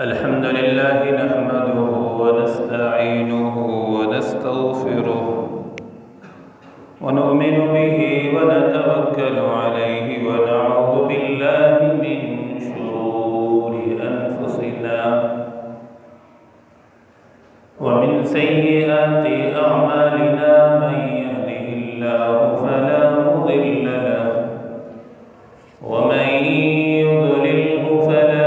अल्हम्दुलिल्लाह नहमदुहु व नस्तईनुहु व नस्तगफिरुह व नु'मिनु बिही व नतवक्कलु अलैहि व नऊज़ु बिल्लाहि मिन शुरूरि अनफुसिना व मिन सय्यिआति अअमालिना मन यहदिहिल्लाहु फला मुदिल्ल लहु व मन युद्लिल्हु फला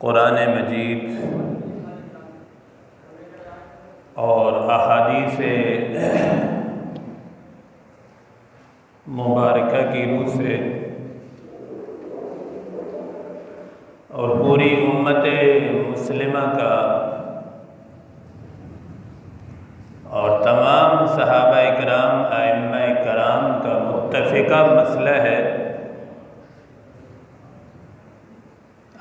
कुरान मजीद और अहादीस मुबारका की रूह से और पूरी उम्मत मुस्लिमा का और तमाम सहाबा इकराम आइम्मा इकराम का मुत्तफ़िका मसला है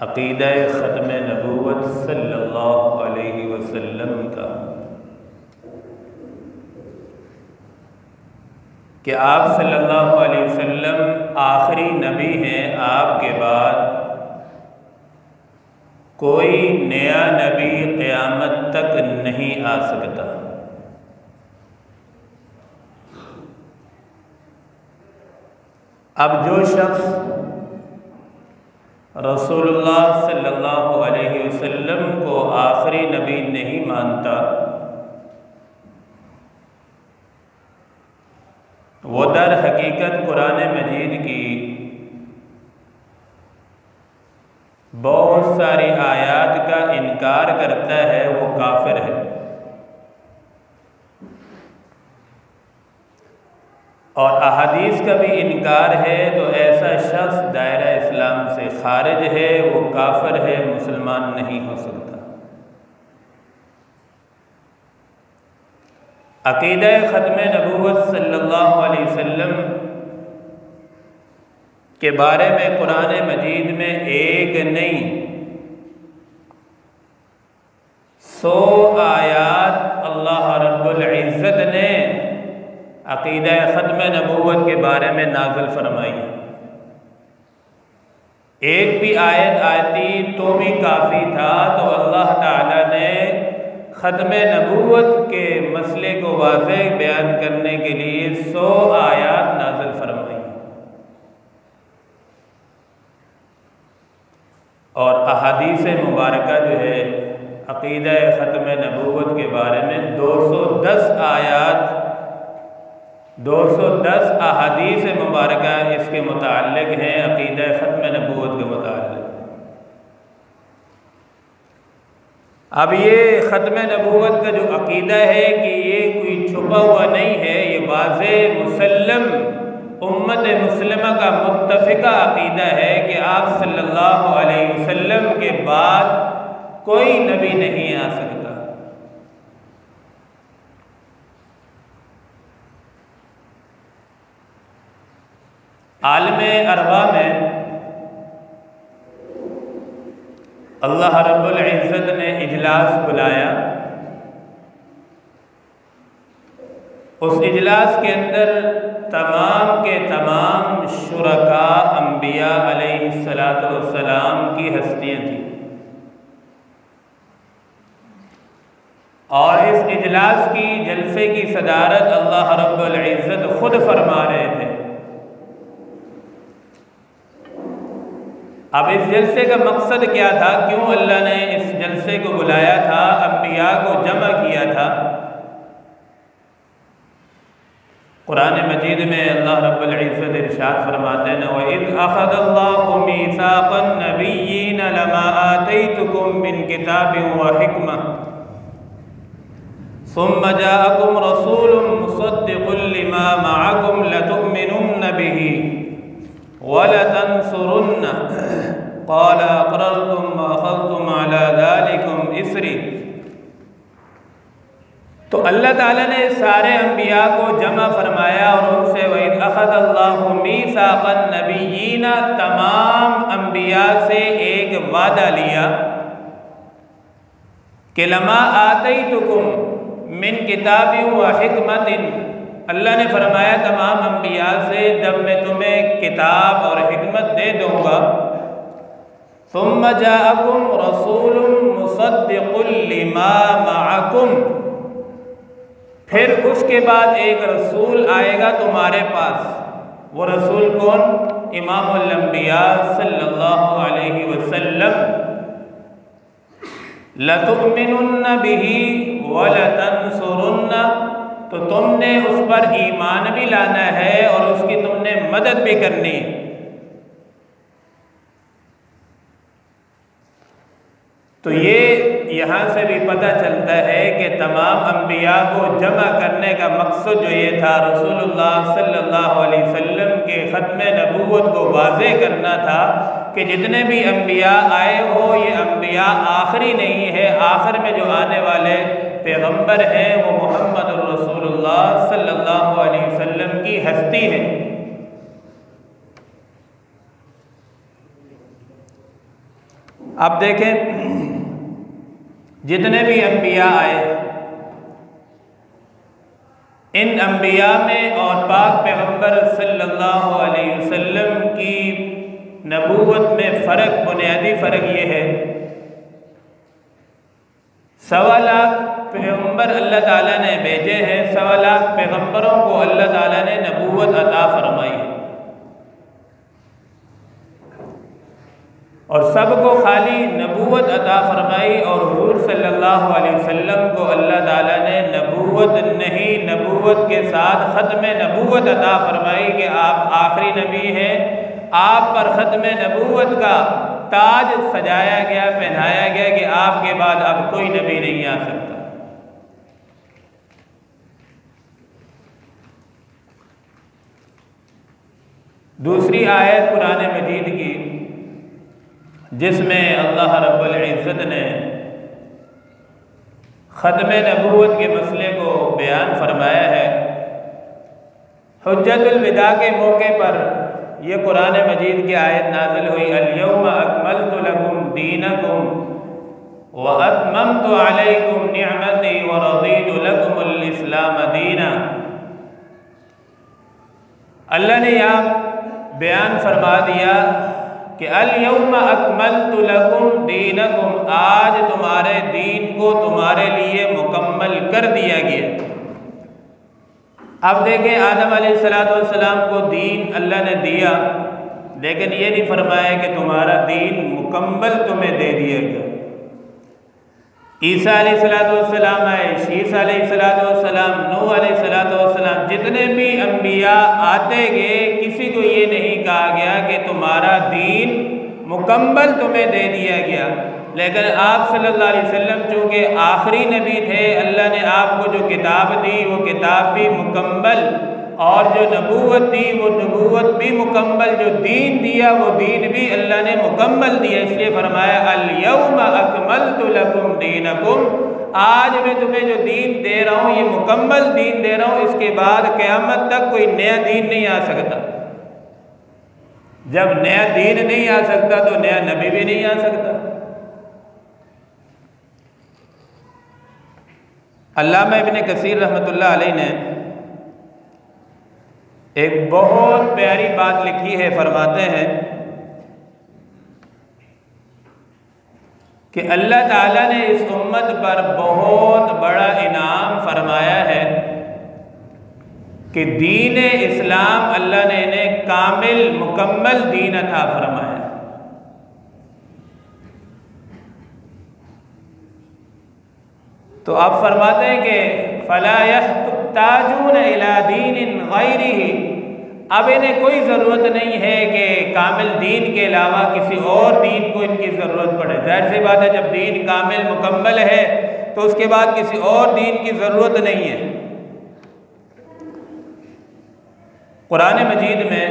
अक़ीदा ख़त्म नबूवत सल्लल्लाहु अलैहि वसल्लम का कि आप सल्लल्लाहु अलैहि वसल्लम आखिरी नबी हैं। आपके बाद कोई नया नबी क़यामत तक नहीं आ सकता। अब जो शख्स रसूलुल्लाह सल्लल्लाहु अलैहि वसल्लम को आखिरी नबी नहीं मानता, वो दर हकीकत कुरान मजीद की बहुत सारी आयात का इनकार करता है, वो काफिर है। और अहादीस का भी इनकार है तो ऐसा शख्स दायरा इस्लाम से खारिज है, वो काफिर है, मुसलमान नहीं हो सकता। अक़ीदा ख़त्म नबूवत सल्लल्लाहु अलैहि वसल्लम के बारे में कुरान मजीद में एक नहीं 100 आयात अल्लाह रब्बुल इज़्ज़त ने अक़ीदा ख़त्म नबूवत के बारे में नाज़िल फरमाई। एक भी आयत आती तो भी काफ़ी था, तो अल्लाह ताला ने ख़त्म नबूवत के मसले को वाज़ेह बयान करने के लिए 100 आयात नाज़िल फरमाई। और अहादीस मुबारका जो है अक़ीदा ख़त्म नबूवत के बारे में 210 आयात 210 अहादीस मुबारका इसके मुताल्लिक़ हैं, अक़ीदा ख़त्म नबूवत के मुताल्लिक़। अब ये ख़त्म नबूवत का जो अक़ीदा है कि ये कोई छुपा हुआ नहीं है, ये वाज़ेह मुसल्लम उम्मत मुस्लिमा का मुत्तफ़िक़ा अक़ीदा है कि आप सल्लल्लाहु अलैहि वसल्लम के बाद कोई नबी नहीं आ सकता। आलमे अरवा में अल्लाह रब्बुल इज़्ज़त ने इजलास बुलाया। उस इजलास के अंदर तमाम के तमाम शुरका अंबिया अलैहिस्सलातु वस्सलाम की हस्तियाँ थीं और इस इजलास की जलसे की सदारत अल्लाह रब्बुल इज़्ज़त खुद फरमा रहे थे। अब इस जलसे का मकसद क्या था, क्यों अल्लाह ने इस जलसे को बुलाया था, अंबिया को जमा किया था? कुरान मजीद में अल्लाह रब्बुल इज़्ज़त इरशाद फरमाते हैं, वइज़ अख़ज़ल्लाहु मीसाक़न नबिय्यीन लमा आतैतुकुम मिन किताबिन व हिकमह सुम्मा जाअकुम रसूलुम मुसद्दिक़ुन लिमा मअकुम लतु'मिनुन्न बिही वलतंसुरुन्न क़ाल अक़ररतुम व अख़ज़्तुम अला ज़ालिकुम इस्री। तो अल्लाह ताला ने सारे अंबिया को जमा फरमाया और उनसे वइज़ अख़ज़ल्लाहु मीसाक़न नबिय्यीन, तमाम अंबिया से एक वादा लिया कि लमा आतैतुकुम मिन किताबिन व हिकमतिन, अल्लाह ने फरमाया तमाम अंबिया से जब मैं तुम्हें किताब और हिकमत दे दूँगा, सुम्मा जाअकुम रसूलुम मुसद्दिक़ुन लिमा मअकुम, फिर उसके बाद एक रसूल आएगा तुम्हारे पास। वो रसूल कौन? इमामुल अंबिया सल्लल्लाहु अलैहि वसल्लम। लतु'मिनुन्न बिही व लतंसुरुन्न, तो तुमने उस पर ईमान भी लाना है और उसकी तुमने मदद भी करनी है। तो ये यहाँ से भी पता चलता है कि तमाम अंबिया को जमा करने का मकसद जो ये था, रसूलुल्लाह सल्लल्लाहु अलैहि वसल्लम के ख़त्म नबूवत को वाज़ेह करना था कि जितने भी अंबिया आए हो, ये अंबिया आखिरी नहीं है, आखिर में जो आने वाले पैगंबर हैं वो मोहम्मद रसूलुल्लाह सल्लल्लाहु अलैहि वसल्लम की हस्ती है। अब देखें, जितने भी अंबिया आए, इन अंबिया में और पाक पैगंबर सल्लल्लाहु अलैहि वसल्लम की नबूवत में फ़र्क, बुनियादी फ़र्क ये है, 1.25 लाख पैगंबर अल्लाह ताला ने भेजे हैं, 1.25 लाख पैगंबरों को अल्लाह ताला ने नबूवत अता फरमाई और सबको खाली नबूवत अता फरमाई और हुज़ूर सल्लल्लाहु अलैहि वसल्लम को अल्लाह ताला ने नबूवत नहीं, नबूवत के साथ ख़त्म नबूवत अता फरमाई कि आप आखिरी नबी हैं, आप पर ख़त्म नबूवत का ताज सजाया गया, पहनाया गया कि आपके बाद अब कोई नबी नहीं आ सकता। दूसरी आयत कुरान मजीद की जिसमें अल्लाह रब्बुल इज़्ज़त ने ख़त्म नबूवत के मसले को बयान फरमाया है। हुज्जतुल विदा के मौके पर यह कुरान मजीद की आयत नाज़िल हुई, अल-यौमा अकमलतु लकुम दीनकुम व अतममतु अलैकुम निअमती व रज़ीतु लकुमुल इस्लाम दीना। अल्लाह ने यहाँ बयान फरमा दिया कि अल-यौमा अकमलतु लकुम दीनकुम, आज तुम्हारे दीन को तुम्हारे लिए मुकम्मल कर दिया गया। अब देखें, आदम अलैहिस्सलातु वस्सलाम को दीन अल्लाह ने दिया लेकिन ये नहीं फरमाया कि तुम्हारा दीन मुकम्मल तुम्हें दे दिया गया। ईसा अलैहिस्सलाम आए, शीसा अलैहिस्सलाम, नूह अलैहिस्सलाम, जितने भी अम्बिया आते गए, किसी को ये नहीं कहा गया कि तुम्हारा दीन मुकम्मल तुम्हें दे दिया गया। लेकिन आप सल्लल्लाहु अलैहि वसल्लम चूँकि आखिरी नबी थे, अल्लाह ने आपको जो किताब दी वो किताब भी मुकम्मल, और जो नबूवत दी वो नबूवत भी मुकम्मल, जो दीन दिया वो दीन भी अल्लाह ने मुकम्मल दिया। इसलिए फरमाया अल-यौमा अकमलतु लकुम दीनकुम, आज मैं तुम्हें जो दीन दे रहा हूँ ये मुकम्मल दीन दे रहा हूँ। इसके बाद क़यामत तक कोई नया दीन नहीं आ सकता। जब नया दीन नहीं आ सकता तो नया नबी भी नहीं आ सकता। अल्लामा इब्न कसीर रहमतुल्लाह अलैह ने एक बहुत प्यारी बात लिखी है। फरमाते हैं कि अल्लाह ताला ने इस उम्मत पर बहुत बड़ा इनाम फरमाया है कि दीन इस्लाम अल्लाह ने इन्हें कामिल मुकम्मल दीन अता फरमाया। तो आप फरमाते हैं कि फला यहताजून इला दीनिन गैरिही, अब इन्हें कोई ज़रूरत नहीं है कि कामिल दीन के अलावा किसी और दीन को इनकी ज़रूरत पड़े। जाहिर सी बात है, जब दीन कामिल मुकम्मल है तो उसके बाद किसी और दीन की ज़रूरत नहीं है। कुरान मजीद में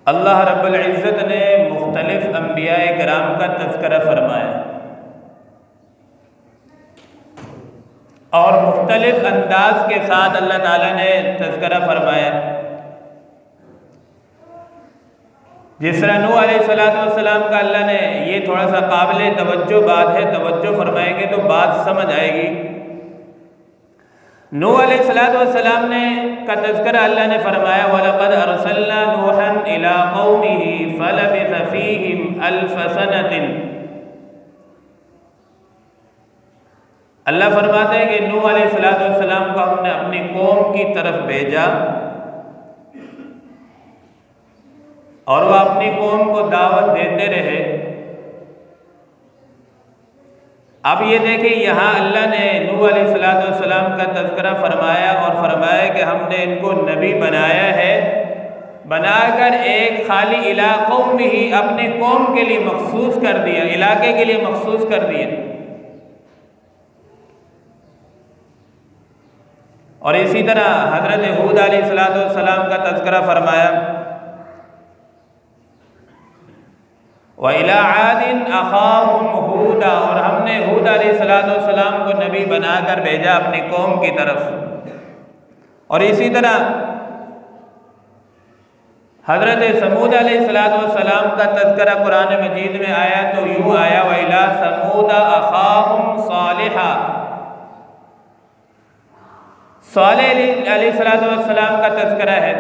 अल्लाह रब्बुल इज़्ज़त ने मुख्तलिफ अंबियाए किराम का तज़किरा फरमाया और मुख्तलिफ अंदाज के साथ अल्लाह ताला ने तज़किरा फरमाया। जिस तरह नूह अलैहिस्सलाम का अल्लाह ने, ये थोड़ा सा काबिल तवज्जो बात है, तवज्जो फरमाएंगे तो बात समझ आएगी। नूह अलैहिस्सलाम ने का तज़किरा अल्लाह ने फरमाया वलक़द अरसलना नूहन इला कौमिही फलबिथ फ़ीहिम अल्फ़ सनतिन। अल्लाह फरमाते हैं कि नूह अलैहिस्सलाम को हमने अपनी कौम की तरफ भेजा और वह अपनी कौम को दावत देते रहे। अब ये देखें, यहाँ अल्लाह ने नूह अलैहिस्सलाम का तज़किरा फरमाया और फरमाया कि हमने इनको नबी बनाया है, बनाकर एक खाली इलाक़ों में ही अपने कौम के लिए मखसूस कर दिया, इलाके के लिए मखसूस कर दिया। और इसी तरह हज़रत हूद अलैहिस्सलाम का तज़किरा फरमाया व इला आदिन अख़ाहुम हूदा, और हमने हूद अलैहिस्सलाम को नबी बनाकर भेजा अपनी कौम की तरफ। और इसी तरह हज़रत समूद अलैहिस्सलाम का तज़किरा कुरान मजीद में आया तो यूँ आया व इला समूदा अख़ाहुम सालिहा। सालेह अलैहिस्सलाम का तज़किरा है।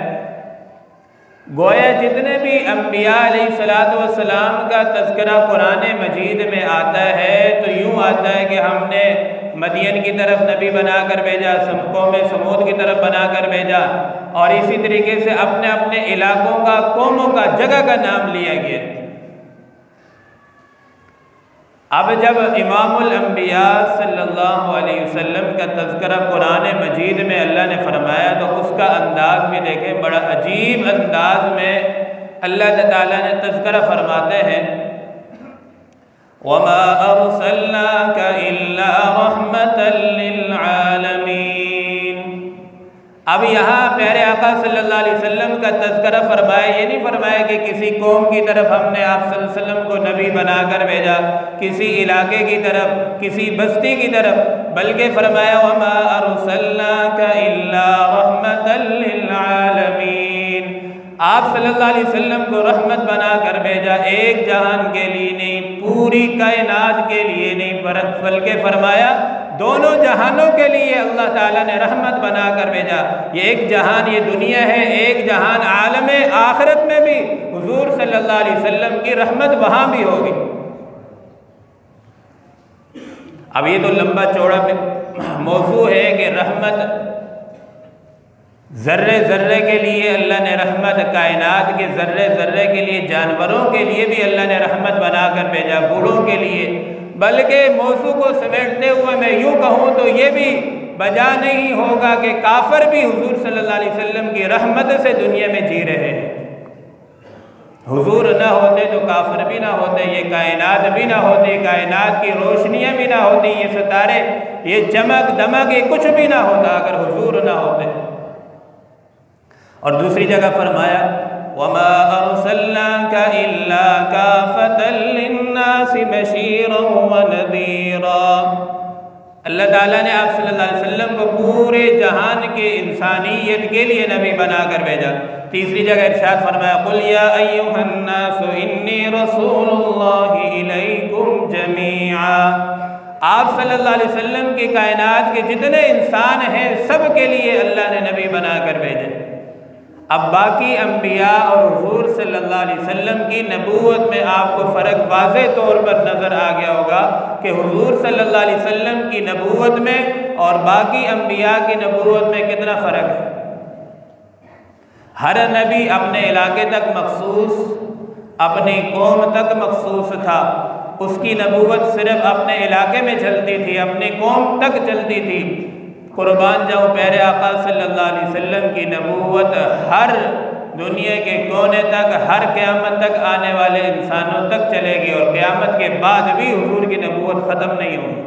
गोया जितने भी अम्बिया अलैहिस्सलाम का तज़किरा कुरान मजीद में आता है तो यूँ आता है कि हमने मदियन की तरफ नबी बनाकर भेजा, कौम समूद की तरफ बनाकर भेजा, और इसी तरीके से अपने अपने इलाकों का, कौमों का, जगह का नाम लिया गया। अब जब इमामुल अंबिया सल्लल्लाहु अलैहि वसल्लम का तज़किरा कुरान मजीद में अल्लाह ने फरमाया तो उसका अंदाज़ भी देखें, बड़ा अजीब अंदाज में अल्लाह ताला ने तज़किरा फरमाते हैं वमा अरसलनाका इल्ला रहमतल लिल आलमीन। अब यहाँ प्यारे आका सल्लल्लाहु अलैहि वसल्लम का तज़किरा फरमाया, ये नहीं फरमाया कि किसी कौम की तरफ हमने आप सल्लल्लाहु अलैहि वसल्लम को नबी बनाकर भेजा, किसी इलाके की तरफ, किसी बस्ती की तरफ, बल्कि फरमाया वमा अरसलनाका इल्ला रहमतल लिल आलमीन। आप सल्लल्लाहु अलैहि वसल्लम को रहमत बनाकर भेजा, एक जहान के लिए नहीं, पूरी कायनात के लिए नहीं, बल्कि फरमाया दोनों जहानों के लिए अल्लाह ताला ने रहमत बनाकर भेजा। ये एक जहान ये दुनिया है, एक जहान आलम आखिरत में भी हुजूर सल्लल्लाहु अलैहि वसल्लम की रहमत वहाँ भी होगी। अब ये तो लंबा चौड़ा मौजू है कि रहमत ज़र्रे ज़र्रे के लिए अल्लाह ने रहमत, कायनात के ज़र्रे ज़र्रे के लिए, जानवरों के लिए भी अल्लाह ने रहमत बनाकर भेजा, बूढ़ों के लिए। बल्कि मौजू को समेटते हुए मैं यूँ कहूँ तो ये भी बजा नहीं होगा कि काफिर भी हुजूर सल्लल्लाहु अलैहि वसल्लम की रहमत से दुनिया में जी रहे हैं। हुजूर ना होते तो काफिर भी ना होते, ये कायनात भी ना होती, कायनात की रोशनियाँ भी ना होती, ये सितारे, ये चमक दमक, ये कुछ भी ना होता अगर हुजूर ना होते। और दूसरी जगह फरमाया वमा अरसलनाका इल्ला काफतल लिन्नासि बशीरन व नज़ीरा। अल्लाह ताला ने आप सल्लल्लाहु अलैहि वसल्लम को पूरे जहान के इंसानियत के लिए नबी बनाकर भेजा। तीसरी जगह इरशाद फरमाया कुल या अय्युहन नासु इन्नी रसूलुल्लाहि इलैकुम जमीआ। आप सल्लल्लाहु अलैहि वसल्लम की कायनात के जितने इंसान हैं सब के लिए अल्लाह ने नबी बनाकर भेजे। अब बाकी अम्बिया और हुजूर सल्लल्लाहु अलैहि वसल्लम की नबूवत में आपको फ़र्क वाज़ेह तौर पर नज़र आ गया होगा कि हुजूर सल्लल्लाहु अलैहि वसल्लम की नबूवत में और बाकी अम्बिया की नबूवत में कितना फ़र्क है। हर नबी अपने इलाके तक मखसूस, अपनी कौम तक मखसूस था। उसकी नबूवत सिर्फ अपने इलाके में चलती थी, अपनी कौम तक चलती थी। कुर्बान जाऊँ प्यारे आका सल्लल्लाहु अलैहि वसल्लम की नबूवत हर दुनिया के कोने तक, हर क़यामत तक आने वाले इंसानों तक चलेगी और क़यामत के बाद भी हुजूर की नबूवत ख़त्म नहीं होगी।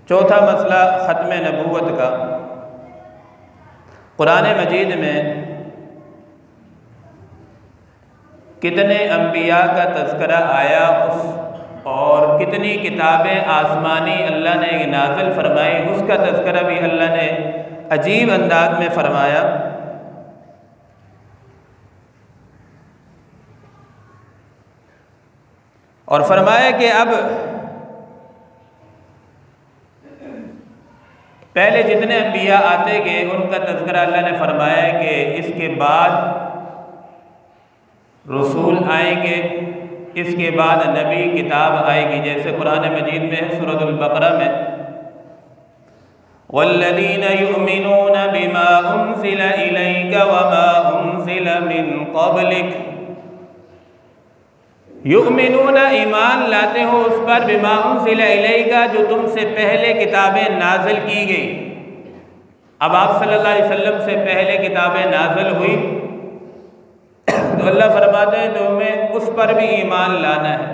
चौथा मसला ख़त्म नबूवत का। कुरान मजीद में कितने अम्बिया का तज़किरा आया और कितनी किताबें आसमानी अल्लाह ने नाज़िल फरमाई, उसका तज़किरा भी अल्लाह ने अजीब अंदाज में फरमाया। और फरमाया कि अब पहले जितने अम्बिया आते गए उनका तज़किरा अल्लाह ने फरमाया कि इसके बाद रसूल आएंगे, इसके बाद नबी किताब आएगी। जैसे कुरान मजीद में है सूरतुल बकरा में वल्लज़ीना युमिनूना बिमा उनज़िला इलैका वमा उनज़िला मिन क़ब्लिक। युमिनूना ईमान लाते हो उस पर, बिमा उनज़िला इलैका जो तुमसे पहले किताबें नाज़िल की गई। अब आप सल्लल्लाहु अलैहि वसल्लम से पहले किताबें नाज़िल हुई तो अल्लाह फरमाते हैं तुम्हें उस पर भी ईमान लाना है।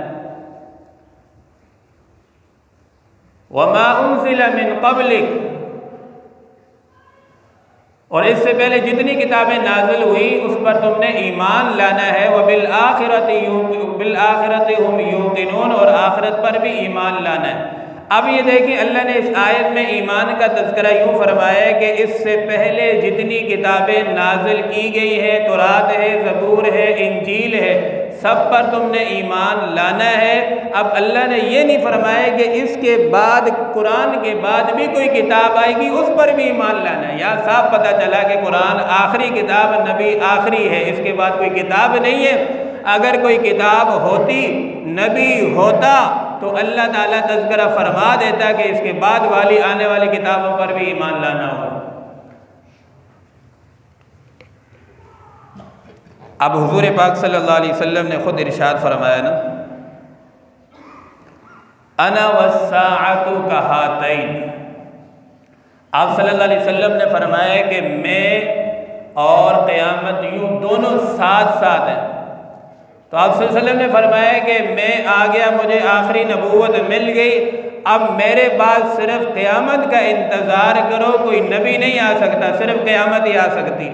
वमा उनज़िला मिन क़ब्लिक, और इससे पहले जितनी किताबें नाज़िल हुई उस पर तुमने ईमान लाना है। व बिल आखिरति हुम यूक़िनून, और आखिरत पर भी ईमान लाना है। अब ये देखिए अल्लाह ने इस आयत में ईमान का तज़किरा यूँ फरमाया है कि इससे पहले जितनी किताबें नाज़िल की गई है, तौरात है, ज़बूर है, इंजील है, सब पर तुमने ईमान लाना है। अब अल्लाह ने ये नहीं फरमाया कि इसके बाद कुरान के बाद भी कोई किताब आएगी उस पर भी ईमान लाना है। यहाँ साफ पता चला कि कुरान आखिरी किताब, नबी आखिरी है, इसके बाद कोई किताब नहीं है। अगर कोई किताब होती, नबी होता तो अल्लाह ताला तज़किरा फरमा देता कि इसके बाद वाली आने वाली किताबों पर भी ईमान लाना होगा। अब हुजूर पाक सल्लल्लाहु अलैहि वसल्लम ने खुद इरशाद फरमाया ना, अना वस्साअतु कहातैन। आप सल्लल्लाहु अलैहि वसल्लम ने फरमाया कि मैं और क़यामत यूँ दोनों साथ साथ हैं। तो आप सल्लल्लाहु अलैहि वसल्लम ने फरमाया कि मैं आ गया, मुझे आखिरी नबूवत मिल गई, अब मेरे बाद सिर्फ क़यामत का इंतज़ार करो। कोई नबी नहीं आ सकता, सिर्फ क़यामत ही आ सकती।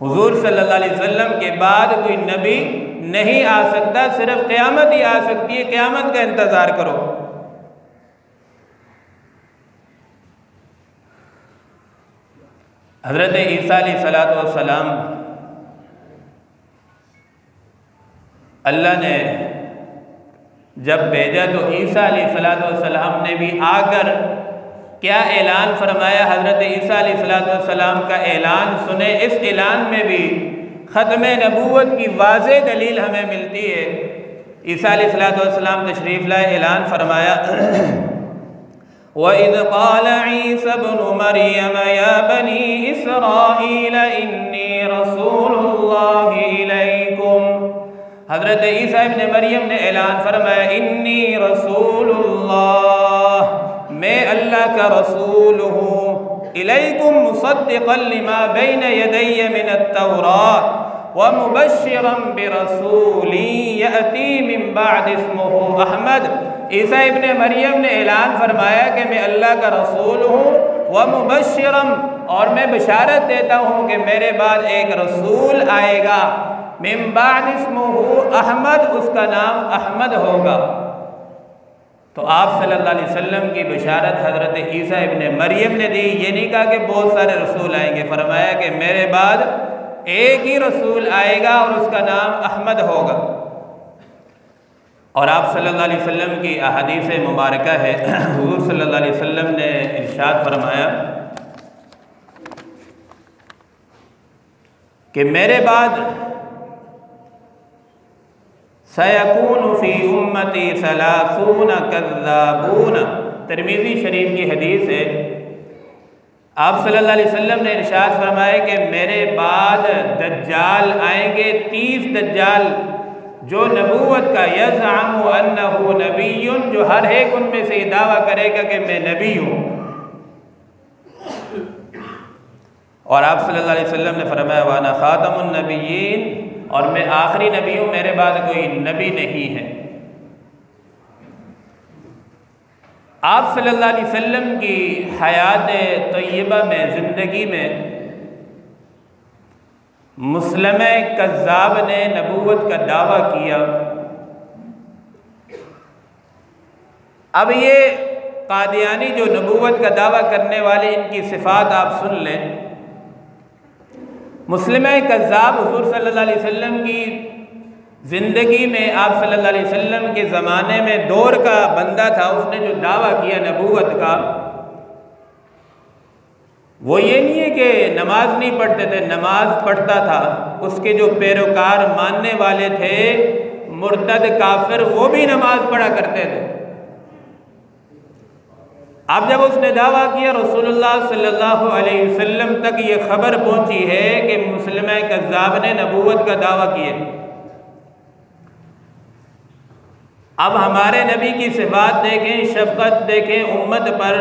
हुजूर सल्लल्लाहु अलैहि वसल्लम के बाद कोई नबी नहीं आ सकता, सिर्फ क़यामत ही आ सकती है। क़यामत का इंतज़ार करो। हज़रत ईसा अलैहिस्सलातु वस्सलाम अल्लाह ने जब भेजा तो ईसा अलैहिस्सलातु वस्सलाम ने भी आकर क्या ऐलान फरमाया। हज़रत ईसा अलैहिस्सलातु वस्सलाम का ऐलान सुने। इस ऐलान में भी ख़त्म नबूवत की वाज़ेह दलील हमें मिलती है। ईसा अलैहिस्सलातु वस्सलाम तशरीफ़ लाए, ऐलान फरमाया वइज़ क़ाल ईसा इब्नु मरियम या बनी इसराईल इन्नी रसूलुल्लाहि इलैकुम। हज़रत ईसा इब्न मरियम ने ऐलान फरमाया, इन्नी रसूलुल्लाह, मैं अल्लाह का रसूल हूँ, इलैकुम मुसद्दिक़न लिमा बैन यदैय मिनत-तौरात व मुबश्शिरन बिरसूलिन यअती मिन बअद इस्मुहु अहमद। ईसा इब्न मरियम ने ऐलान फरमाया कि मैं अल्लाह का रसूल हूँ, व मुबश्शिरन, और मैं बशारत देता हूँ कि मेरे बाद एक रसूल आएगा, मिन बअद इस्मुहु अहमद, उसका नाम अहमद होगा। तो आप सल्लल्लाहु अलैहि वसल्लम की बशारत हज़रत ईसा इब्न मरियम ने दी। ये नहीं कहा कि बहुत सारे रसूल आएंगे, फरमाया कि मेरे बाद एक ही रसूल आएगा और उसका नाम अहमद होगा। और आप सल्लल्लाहु अलैहि वसल्लम की अहादीस मुबारका है, हुज़ूर सल्लल्लाहु अलैहि वसल्लम ने इरशाद फरमाया कि मेरे बाद सयकूनु फी उम्मती सलासून कज़्ज़ाबून। तिरमिज़ी शरीफ की हदीस है, आप सल्लल्लाहु अलैहि वसल्लम ने इरशाद फरमाया कि मेरे बाद दज्जाल आएंगे, 30 दज्जाल, जो नबूवत का यज़अमु अन्नहु नबिय्युन, जो हर एक उनमें से दावा करेगा कि मैं नबी हूँ। और आप सल्लल्लाहु अलैहि वसल्लम ने फरमाया व अना ख़ातमुन नबिय्यीन, और मैं आखिरी नबी हूँ, मेरे बाद कोई नबी नहीं है। आप सल्लल्लाहु अलैहि वसल्लम की हयात तय्यबा में, ज़िंदगी में, मुस्लिम कज़्ज़ाब ने नबूवत का दावा किया। अब ये कादियानी जो नबूवत का दावा करने वाले, इनकी सिफ़ात आप सुन लें। मुस्लिम कज़्ज़ाब हुज़ूर सल्लल्लाहु अलैहि वसल्लम की ज़िंदगी में, आप सल्लल्लाहु अलैहि वसल्लम के ज़माने में दौर का बंदा था। उसने जो दावा किया नबूवत का, वो ये नहीं है कि नमाज नहीं पढ़ते थे, नमाज पढ़ता था। उसके जो पैरोकार मानने वाले थे मुर्तद काफिर, वो भी नमाज पढ़ा करते थे। अब जब उसने दावा किया, रसूलुल्लाह सल्लल्लाहु अलैहि वसल्लम तक ये खबर पहुंची है कि मुस्लिम कज़्ज़ाब ने नबूवत का दावा किया। अब हमारे नबी की सिफ़ात देखें, शफ़क़त देखें उम्मत पर,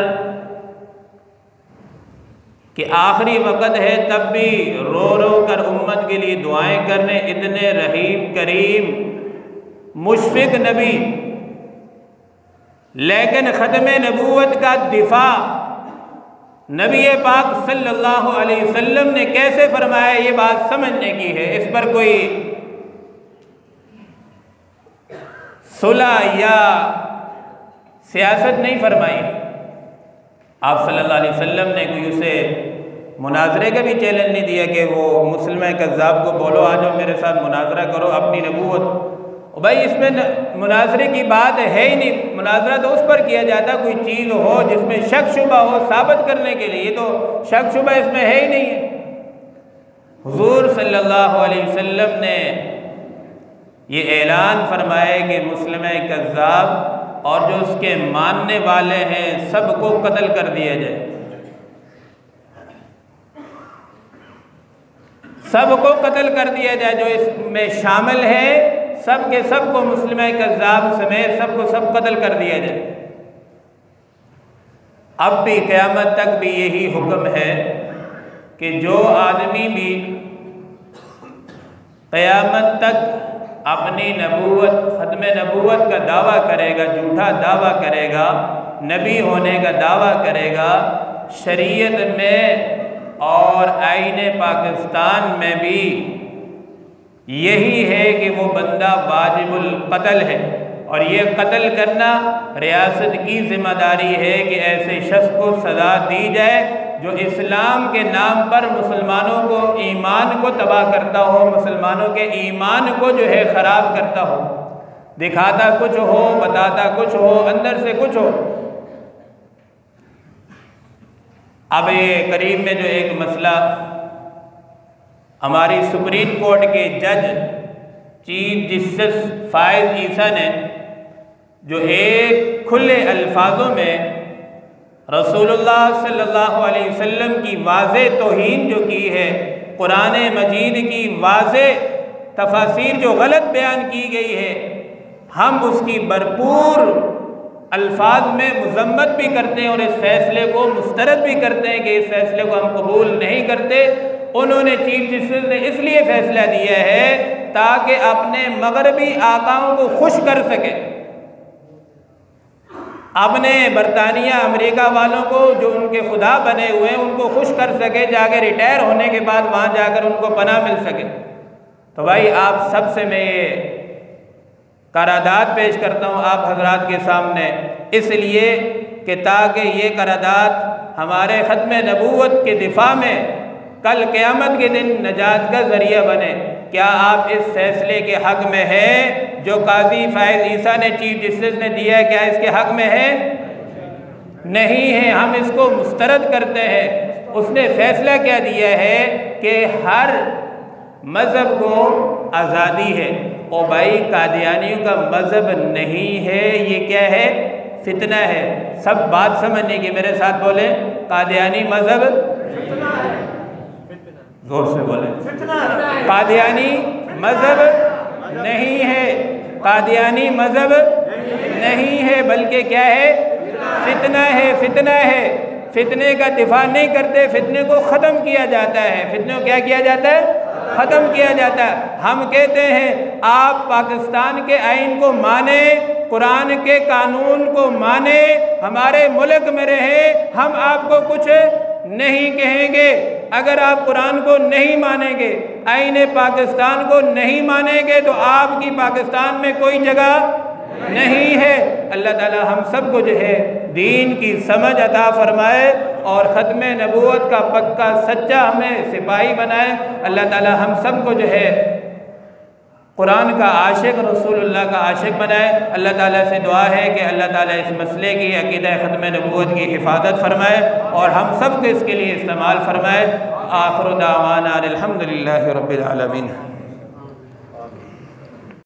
कि आखिरी वक़्त है तब भी रो रो कर उम्मत के लिए दुआएं करने, इतने रहीम करीम मुशफ़िक़ नबी, लेकिन ख़त्म नबूवत का दिफा नबी पाक सल्लल्लाहु अलैहि वसल्लम ने कैसे फरमाया, ये बात समझने की है। इस पर कोई सुलह या सियासत नहीं फरमाई। आप सल्लल्लाहु अलैहि वसल्लम ने कोई उसे मुनाजरे का भी चैलेंज नहीं दिया कि वो मुस्लिम कज़्ज़ाब को बोलो आ जाओ मेरे साथ मुनाजरा करो अपनी नबूवत। भाई इसमें मुनाजरे की बात है ही नहीं। मुनाजरा तो उस पर किया जाता कोई चीज़ हो जिसमें शक शुबा हो साबित करने के लिए, तो शक शुबा इसमें है ही नहीं है। हुज़ूर सल्लल्लाहु अलैहि वसल्लम ने ये ऐलान फरमाया कि मुस्लिम कज़्ज़ाब और जो उसके मानने वाले हैं सबको कत्ल कर दिया जाए, सबको कत्ल कर दिया जाए। जो इसमें शामिल है सब के सब को, मुस्लिम कज़्ज़ाब समेत सबको सब कत्ल कर दिया जाए। अब भी क़यामत तक भी यही हुक्म है कि जो आदमी भी क़यामत तक अपनी नबूवत, ख़त्म नबूवत का दावा करेगा, झूठा दावा करेगा, नबी होने का दावा करेगा, शरीयत में और आईन पाकिस्तान में भी यही है कि वो बंदा वाजिबुल कत्ल है। और ये कत्ल करना रियासत की ज़िम्मेदारी है कि ऐसे शख्स को सज़ा दी जाए जो इस्लाम के नाम पर मुसलमानों को, ईमान को तबाह करता हो, मुसलमानों के ईमान को जो है ख़राब करता हो, दिखाता कुछ हो बताता कुछ हो, अंदर से कुछ हो। अब ये करीब में जो एक मसला हमारी सुप्रीम कोर्ट के जज चीफ जस्टिस फ़ाइज़ ईसा ने जो एक खुले अल्फाजों में रसूलुल्लाह सल्लल्लाहु अलैहि वसल्लम की वाज़े तौहीन जो की है, कुरान मजीद की वाज़े तफासीर जो गलत बयान की गई है, हम उसकी भरपूर अल्फाज में मज़म्मत भी करते हैं और इस फैसले को मुस्तरद भी करते हैं कि इस फैसले को हम कबूल नहीं करते। उन्होंने चीफ जस्टिस ने इसलिए फैसला दिया है ताकि अपने मगरबी आकाओं को खुश कर सके, अपने बरतानिया अमेरिका वालों को जो उनके खुदा बने हुए हैं उनको खुश कर सके, जाके रिटायर होने के बाद वहाँ जाकर उनको पनाह मिल सके। तो भाई आप सबसे मैं ये करारदाद पेश करता हूँ आप हजरात के सामने, इसलिए कि ताकि ये करारदाद हमारे ख़त्म नबूवत के दिफा में कल क़यामत के दिन नजात का ज़रिया बने। क्या आप इस फैसले के हक़ में हैं जो काजी फ़ाइज़ ईसा ने चीफ जस्टिस ने दिया है, क्या इसके हक़ में है? नहीं है, हम इसको मुस्तरद करते हैं। उसने फैसला क्या दिया है कि हर मज़हब को आज़ादी है। ओ भाई, कादियानियों का मज़हब नहीं है, ये क्या है? फितना है। सब बात समझने की, मेरे साथ बोले, कादियानी मज़हब, जोर से बोले, कादियानी मज़हब नहीं है, कादियानी मज़हब नहीं है, बल्कि क्या है? फितना है, फितना है। फितने का दिफा नहीं करते, फितने को ख़त्म किया जाता है। फितने को क्या किया जाता है? ख़त्म किया जाता है। हम कहते हैं आप पाकिस्तान के आइन को माने, कुरान के कानून को माने, हमारे मुल्क में रहें, हम आपको कुछ नहीं कहेंगे। अगर आप कुरान को नहीं मानेंगे, आइन पाकिस्तान को नहीं मानेंगे, तो आपकी पाकिस्तान में कोई जगह नहीं है। अल्लाह ताला हम सब को जो है दीन की समझ अता फरमाए और ख़त्म नबूवत का पक्का सच्चा हमें सिपाही बनाए। अल्लाह ताला हम सब को जो है कुरान का आशिक, रसूलुल्लाह का आशिक बनाए। अल्लाह ताला से दुआ है कि अल्लाह ताला इस मसले की अक़ीदा ख़त्म नबूवत की हिफाजत फरमाए और हम सब को इसके लिए इस्तेमाल फरमाए। आखिर दावाना अल्हम्दुलिल्लाहि रब्बिल आलमीन।